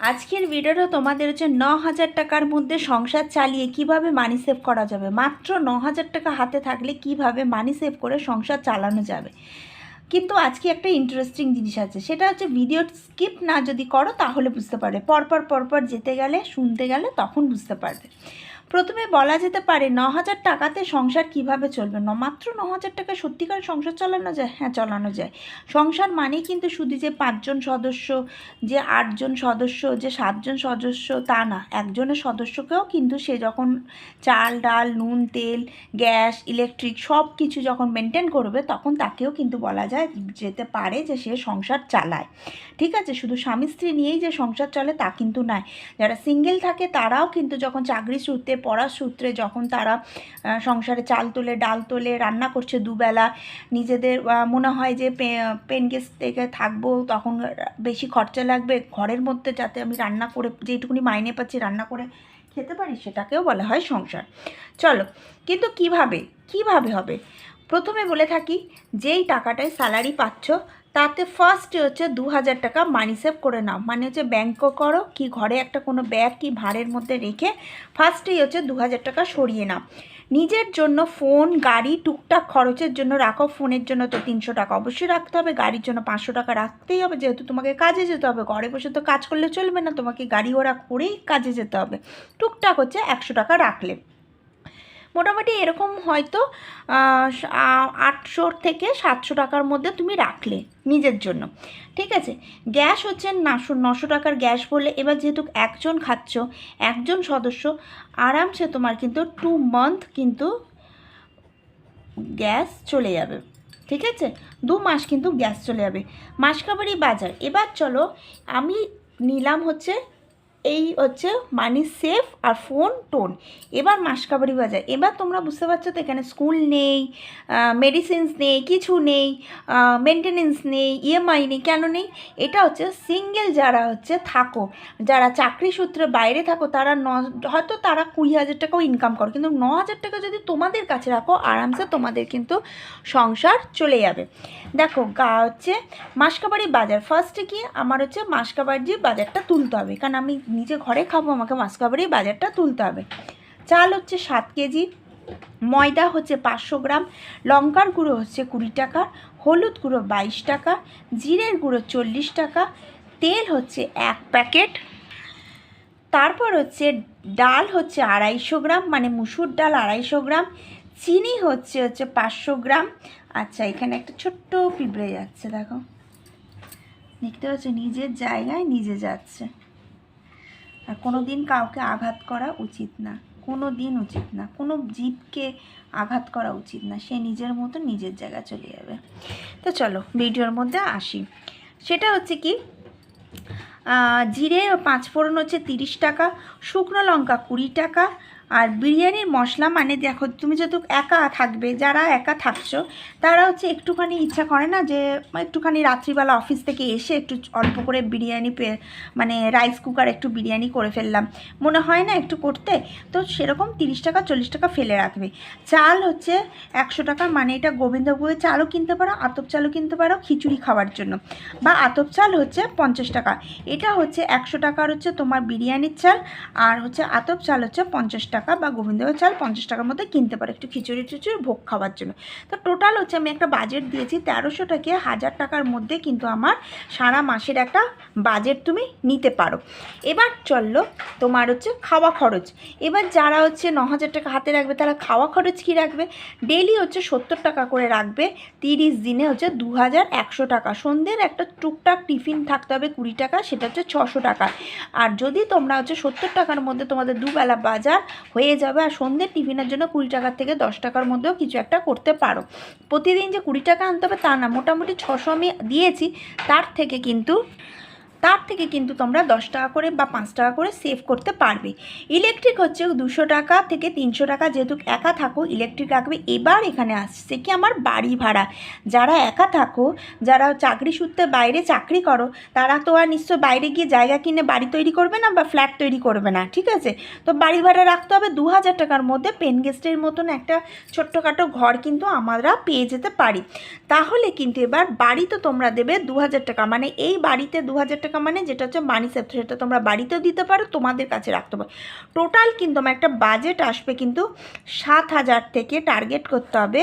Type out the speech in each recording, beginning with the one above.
আজকের ভিডিওটা তোমাদের হচ্ছে ৯,০০০ টাকার মধ্যে সংসার চালিয়ে কিভাবে মানি সেভ করা যাবে। মাত্র ৯,০০০ টাকা হাতে থাকলে কিভাবে মানি সেভ করে সংসার চালানো যাবে। কিন্তু আজকে একটা ইন্টারেস্টিং জিনিস আছে, সেটা হচ্ছে ভিডিও স্কিপ না যদি করো তাহলে বুঝতে পারবে, পরপর যেতে গেলে শুনতে গেলে তখন বুঝতে পারবে। প্রথমে বলা যেতে পারে ৯,০০০ টাকাতে সংসার কিভাবে চলবে। মাত্র ৯,০০০ টাকা সত্যিকার সংসার চালানো যায়? হ্যাঁ, চালানো যায়। সংসার মানেই কিন্তু শুধু যে ৫জন সদস্য, যে ৮জন সদস্য, যে ৭জন সদস্য তা না। একজনের সদস্যকেও কিন্তু সে যখন চাল ডাল নুন তেল গ্যাস ইলেকট্রিক সব কিছু যখন মেনটেন করবে তখন তাকেও কিন্তু বলা যায় যেতে পারে যে সে সংসার চালায়। ঠিক আছে, শুধু স্বামী স্ত্রী নিয়েই যে সংসার চলে তা কিন্তু নয়। যারা সিঙ্গেল থাকে তারাও কিন্তু যখন চাকরি সূত্রে পড়ার সূত্রে যখন তারা সংসারে চাল তোলে ডাল তোলে, রান্না করছে দুবেলা, নিজেদের মনে হয় যে পেন গেস্ট থেকে থাকবো তখন বেশি খরচা লাগবে, ঘরের মধ্যে যাতে আমি রান্না করে যেটুকুনি মাইনে পাচ্ছি রান্না করে খেতে পারি, সেটাকেও বলা হয় সংসার। চলো, কিন্তু কিভাবে হবে। প্রথমে বলে থাকি, যেই টাকাটায় স্যালারি পাচ্ছ তাতে ফার্স্টে হচ্ছে ২,০০০ টাকা মানি সেভ করে নাও। মানে হচ্ছে ব্যাংকও করো কি ঘরে একটা কোনো ব্যাগ কি ভাঁড়ের মধ্যে রেখে ফার্স্টেই হচ্ছে ২,০০০ টাকা সরিয়ে নাও। নিজের জন্য ফোন গাড়ি টুকটাক খরচের জন্য রাখো। ফোনের জন্য তো ৩০০ টাকা অবশ্যই রাখতে হবে, গাড়ির জন্য ৫০০ টাকা রাখতেই হবে, যেহেতু তোমাকে কাজে যেতে হবে। ঘরে বসে তো কাজ করলে চলবে না, তোমাকে গাড়ি ঘোড়া করেই কাজে যেতে হবে। টুকটাক হচ্ছে ১০০ টাকা রাখলে মোটামুটি এরকম হয়তো ৮০০ থেকে ৭০০ টাকার মধ্যে তুমি রাখলে নিজের জন্য। ঠিক আছে, গ্যাস হচ্ছে ৯০০ টাকার গ্যাস বললে, এবার যেহেতু একজন খাচ্ছ, একজন সদস্য, আরামসে তোমার কিন্তু 2 মান্থ কিন্তু গ্যাস চলে যাবে। ঠিক আছে, ২ মাস কিন্তু গ্যাস চলে যাবে। মাসকাবারি বাজার, এবার চলো আমি নিলাম হচ্ছে এই হচ্ছে মানি সেভ আর ফোন টোন। এবার মাসকাবারি বাজার, এবার তোমরা বুঝতে পারছো তো এখানে স্কুল নেই, মেডিসিনস নেই, কিছু নেই, মেনটেনেন্স নেই, ইএমআই নেই। কেন নেই? এটা হচ্ছে সিঙ্গেল যারা হচ্ছে থাকো, যারা চাকরি সূত্রে বাইরে থাকো, তারা হয়তো তারা ২০,০০০ টাকাও ইনকাম করো, কিন্তু ৯,০০০ টাকা যদি তোমাদের কাছে রাখো আরামসে তোমাদের কিন্তু সংসার চলে যাবে। দেখো হচ্ছে মাসকাবারি বাজার, ফার্স্টে কি আমার হচ্ছে মাসকাবারি বাজারটা তুলতে হবে, কারণ আমি নিজে ঘরে খাবো, আমাকে মাসকাবারি বাজারটা তুলতে হবে। চাল হচ্ছে ৭ কেজি, ময়দা হচ্ছে ৫০০ গ্রাম, লঙ্কার গুঁড়ো হচ্ছে ২০ টাকা, হলুদ গুঁড়ো ২২ টাকা, জিরের গুঁড়ো ৪০ টাকা, তেল হচ্ছে ১ প্যাকেট, তারপর হচ্ছে ডাল হচ্ছে ২৫০ গ্রাম, মানে মুসুর ডাল ২৫০ গ্রাম, চিনি হচ্ছে ৫০০ গ্রাম। আচ্ছা, এখানে একটা ছোট্ট পিঁপড়ে যাচ্ছে, দেখো দেখতে পাচ্ছ, নিজের জায়গায় নিজে যাচ্ছে। আর কোনো দিন কাউকে আঘাত করা উচিত না, কোনো দিন উচিত না, কোনো জীবকে আঘাত করা উচিত না, সে নিজের মতো নিজের জায়গায় চলে যাবে। তো চলো ভিডিওর মধ্যে আসি। সেটা হচ্ছে কি, জিরে ৫ ফোড়ন হচ্ছে ৩০ টাকা, শুকনো লঙ্কা ২০ টাকা, আর বিরিয়ানির মশলা, মানে দেখো তুমি যেহেতু একা থাকবে, যারা একা থাকছো তারা হচ্ছে একটুখানি ইচ্ছা করে না যে একটুখানি রাত্রিবেলা অফিস থেকে এসে একটু অল্প করে বিরিয়ানি মানে রাইস কুকার একটু বিরিয়ানি করে ফেললাম, মনে হয় না একটু করতে, তো সেরকম ৩০ টাকা ৪০ টাকা ফেলে রাখবে। চাল হচ্ছে ১০০ টাকা, মানে এটা গোবিন্দভোগের চালও কিনতে পারো, আতপ চালও কিনতে পারো খিচুড়ি খাওয়ার জন্য, বা আতপ চাল হচ্ছে ৫০ টাকা। এটা হচ্ছে ১০০ টাকার হচ্ছে তোমার বিরিয়ানির চাল, আর হচ্ছে আতপ চাল হচ্ছে ৫০ টাকা, বা গোবিন্দভোগের চাল ৫০ টাকার মধ্যে কিনতে পারো একটু খিচুড়ি ভোগ খাওয়ার জন্য। তো টোটাল হচ্ছে আমি একটা বাজেট দিয়েছি ১৩০০ থেকে ১,০০০ টাকার মধ্যে কিন্তু আমার সারা মাসের একটা বাজেট তুমি নিতে পারো। এবার চললো তোমার হচ্ছে খাওয়া খরচ। এবার যারা হচ্ছে ৯,০০০ টাকা হাতে রাখবে তারা খাওয়া খরচ কী রাখবে, ডেলি হচ্ছে ৭০ টাকা করে রাখবে, ৩০ দিনে হচ্ছে ২,১০০ টাকা। সন্ধ্যের একটা টুকটাক টিফিন থাকতে হবে ২০ টাকা, সেটা হচ্ছে ৬০০ টাকা। আর যদি তোমরা হচ্ছে ৭০ টাকার মধ্যে তোমাদের দুবেলা বাজার হয়ে যাবে, আর সন্ধ্যের টিফিনের জন্য ২০ টাকার থেকে ১০ টাকার মধ্যেও কিছু একটা করতে পারো। প্রতিদিন যে ২০ টাকা আনতে হবে তা না, মোটামুটি ৬০০ আমি দিয়েছি, তার থেকে কিন্তু তোমরা ১০ টাকা করে বা ৫ টাকা করে সেভ করতে পারবে। ইলেকট্রিক হচ্ছে ২০০ টাকা থেকে ৩০০ টাকা, যেহেতু একা থাকো ইলেকট্রিক রাখবে। এবার এখানে আসছে কি আমার বাড়ি ভাড়া। যারা একা থাকো, যারা চাকরি সূত্রে বাইরে চাকরি করো, তারা তো আর নিশ্চয় বাইরে গিয়ে জায়গা কিনে বাড়ি তৈরি করবে না বা ফ্ল্যাট তৈরি করবে না। ঠিক আছে, তো বাড়ি ভাড়া রাখতে হবে ২,০০০ টাকার মধ্যে। পেন গেস্টের মতন একটা ছোট্টখাটো ঘর কিন্তু আমরা পেয়ে যেতে পারি। তাহলে কিন্তু এবার বাড়ি তো তোমরা দেবে ২,০০০ টাকা, মানে এই বাড়িতে ২,০০০ টাকা টাকা মানে যেটা হচ্ছে মানি সেভ, সেটা তোমরা বাড়িতেও দিতে পারো, তোমাদের কাছে রাখতে পারো। টোটাল কিন্তু আমার একটা বাজেট আসবে কিন্তু 7,000 থেকে টার্গেট করতে হবে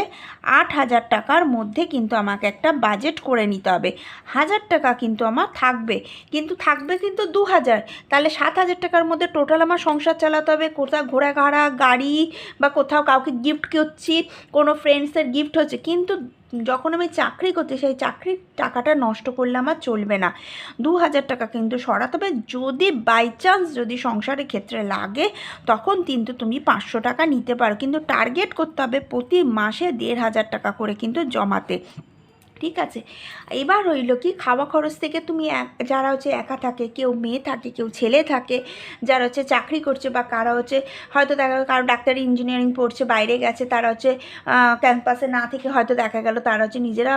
8,000 টাকার মধ্যে কিন্তু আমাকে একটা বাজেট করে নিতে হবে। 1,000 টাকা কিন্তু আমার থাকবে, কিন্তু 2,000, তাহলে 7,000 টাকার মধ্যে টোটাল আমার সংসার চালাতে হবে। কোথাও ঘোরাঘাড়া গাড়ি বা কোথাও কাউকে গিফট করছি, কোনো ফ্রেন্ডসের গিফট হচ্ছে, কিন্তু যখন আমি চাকরি করছি সেই চাকরির টাকাটা নষ্ট করলে আমার চলবে না। 2,000 টাকা কিন্তু সরাতে হবে। যদি বাই চান্স যদি সংসারের ক্ষেত্রে লাগে তখন কিন্তু তুমি 500 টাকা নিতে পারো, কিন্তু টার্গেট করতে হবে প্রতি মাসে 1,500 টাকা করে কিন্তু জমাতে। ঠিক আছে, এবার রইল কি খাওয়া খরচ থেকে তুমি যারা হচ্ছে একা থাকে, কেউ মেয়ে থাকে, কেউ ছেলে থাকে, যারা হচ্ছে চাকরি করছে বা কারা হচ্ছে হয়তো দেখা গেল কারো ডাক্তারি ইঞ্জিনিয়ারিং পড়ছে বাইরে গেছে, তারা হচ্ছে ক্যাম্পাসে না থেকে হয়তো দেখা গেল তারা হচ্ছে নিজেরা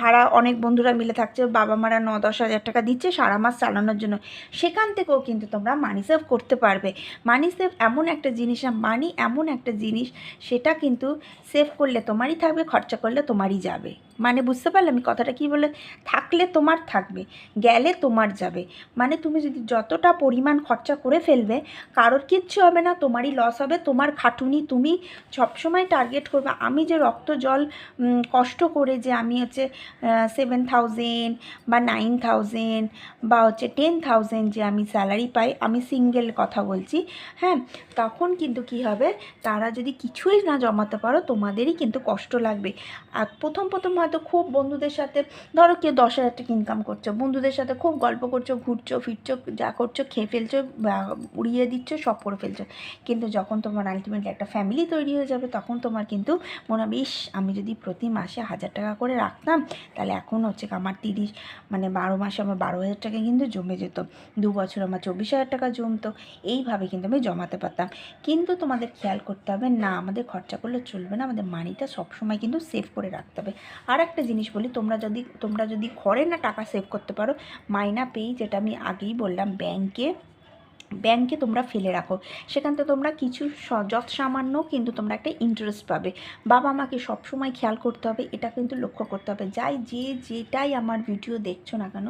ভাড়া অনেক বন্ধুরা মিলে থাকছে, বাবা মারা 9-10 হাজার টাকা দিচ্ছে সারা মাস চালানোর জন্য, সেখান থেকেও কিন্তু তোমরা মানি সেভ করতে পারবে। মানি সেভ এমন একটা জিনিস না, মানি এমন একটা জিনিস সেটা কিন্তু সেভ করলে তোমারই থাকবে, খরচা করলে তোমারই যাবে। মানে বুঝতে পারলে আমি কথাটা কী বলে, থাকলে তোমার থাকবে, গেলে তোমার যাবে। মানে তুমি যদি যতটা পরিমাণ খরচা করে ফেলবে কারোর কিচ্ছু হবে না, তোমারই লস হবে, তোমার খাটুনি। তুমি সবসময় টার্গেট করবে আমি যে রক্ত জল কষ্ট করে যে আমি হচ্ছে 7,000 বা 9,000 বা হচ্ছে 10,000 যে আমি স্যালারি পাই, আমি সিঙ্গেল কথা বলছি, হ্যাঁ, তখন কিন্তু কি হবে, তারা যদি কিছুই না জমাতে পারো তোমাদেরই কিন্তু কষ্ট লাগবে। আর প্রথম হয়তো খুব বন্ধুদের সাথে ধরো কেউ 10,000 টাকা ইনকাম করছো, বন্ধুদের সাথে খুব গল্প করছো, ঘুরছো ফিরছো, যা করছো খেয়ে ফেলছো, উড়িয়ে দিচ্ছ, সব করে ফেলছো, কিন্তু যখন তোমার আলটিমেটলি একটা ফ্যামিলি তৈরি হয়ে যাবে তখন তোমার কিন্তু মনে হবে ইস আমি যদি প্রতি মাসে 1,000 টাকা করে রাখতাম তাহলে এখন হচ্ছে আমার 12 মাসে আমার 12,000 টাকা কিন্তু জমে যেত, 2 বছর আমার 24,000 টাকা জমতো, এইভাবে কিন্তু আমি জমাতে পারতাম। কিন্তু তোমাদের খেয়াল করতে হবে না, আমাদের খরচা করলে চলবে না, আমাদের মানিটা সবসময় কিন্তু সেভ করে রাখতে হবে। আর একটা জিনিস বলি, তোমরা যদি ঘরে না টাকা সেভ করতে পারো, মাইনা পেই যেটা আমি আগেই বললাম ব্যাংকে তোমরা ফেলে রাখো, সেখান থেকে তোমরা কিছু যত সামান্য কিন্তু তোমরা একটা ইন্টারেস্ট পাবে। বাবা মাকে সবসময় খেয়াল করতে হবে, এটা কিন্তু লক্ষ্য করতে হবে, যেটাই আমার ভিডিও দেখছো না কেন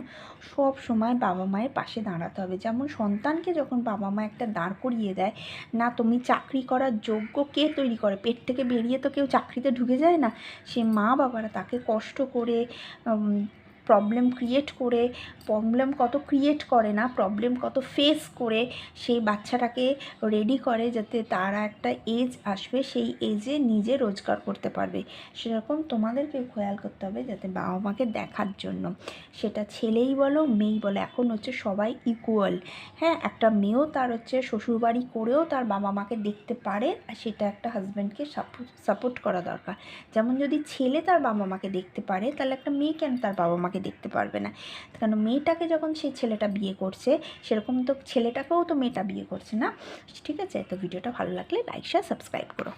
সব সময় বাবা মায়ের পাশে দাঁড়াতে হবে। যেমন সন্তানকে যখন বাবা মা একটা দাঁড় করিয়ে দেয় না, তুমি চাকরি করার যোগ্য কে তৈরি করে, পেট থেকে বেরিয়ে তো কেউ চাকরিতে ঢুকে যায় না, সে মা বাবারা তাকে কষ্ট করে প্রবলেম কত ক্রিয়েট করে না, প্রবলেম কত ফেস করে সেই বাচ্চাটাকে রেডি করে যাতে তারা একটা এজ আসবে সেই এজে নিজে রোজগার করতে পারবে। সেরকম তোমাদেরকে খেয়াল করতে হবে যাতে বাবা মাকে দেখার জন্য, সেটা ছেলেই বলো মেয়েই বলো, এখন হচ্ছে সবাই ইকুয়াল, হ্যাঁ, একটা মেয়েও তার হচ্ছে শ্বশুরবাড়ি করেও তার বাবা মাকে দেখতে পারে, আর সেটা একটা হাজব্যান্ডকে সাপোর্ট করা দরকার। যেমন যদি ছেলে তার বাবা মাকে দেখতে পারে তাহলে একটা মেয়ে কেন তার বাবা মাকে দেখতে পারবে না, কারণ মেয়েটাকে যখন সেই ছেলেটা বিয়ে করছে সেরকম তো ছেলেটাকেও তো মেয়েটা বিয়ে করছে না। ঠিক আছে, তো ভিডিওটা ভালো লাগলে লাইক শেয়ার সাবস্ক্রাইব করো।